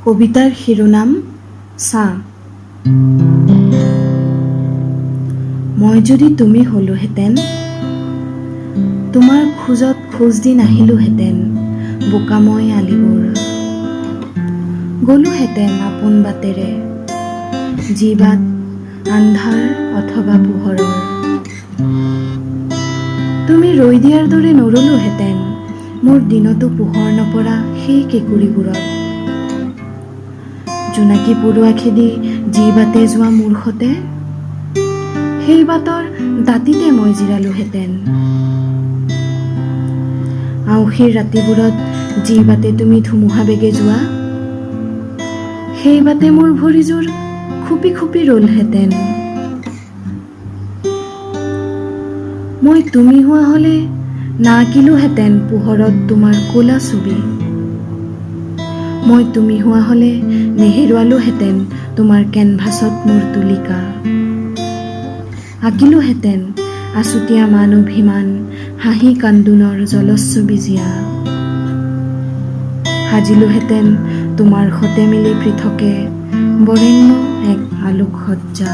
কবিতাৰ শিৰোনাম ছাঁ। মই যদি তুমি হলোহেঁতেন, তোমাৰ খোজত খোজ দি নাহিলোহেঁতেন বোকাময় আলিবোৰ, গলোহেঁতেন আপোন বাটেৰে, যি বাট আন্ধাৰ অথবা পোহৰৰ। তুমি ৰৈ দিয়াৰ দৰে নৰলোহেঁতেন মোৰ দিনতো পোহৰ নপৰা সেই কেঁকুৰিবোৰত। জোনাকী পৰুৱা খেদি যি বাটে যোৱা মোৰ সতে, সেই বাটৰ দাঁতিতে মই জিৰালোহেঁতেন। আঁউসীৰ ৰাতিবোৰত যি বাটে তুমি ধুমুহা বেগে যোৱা, সেই বাটে মোৰ ভৰিযোৰ খুপি খুপি ৰলহেঁতেন। মই তুমি হোৱা হলে নাআঁকিলোহেঁতেন পোহৰত তোমাৰ ক'লা ছবি। মই তুমি হোৱা হলে নেহেৰুৱালোহেঁতেন তোমাৰ কেনভাছত মোৰ তুলিকা। আঁকিলোহেঁতেন আছুতীয়া মান অভিমান, হাঁহি কান্দোনৰ জলছবি জিয়া। সাজিলোহেঁতেন তোমাৰ সতে মিলি পৃথকে বৰেণ্য এক আলোকসজ্জা।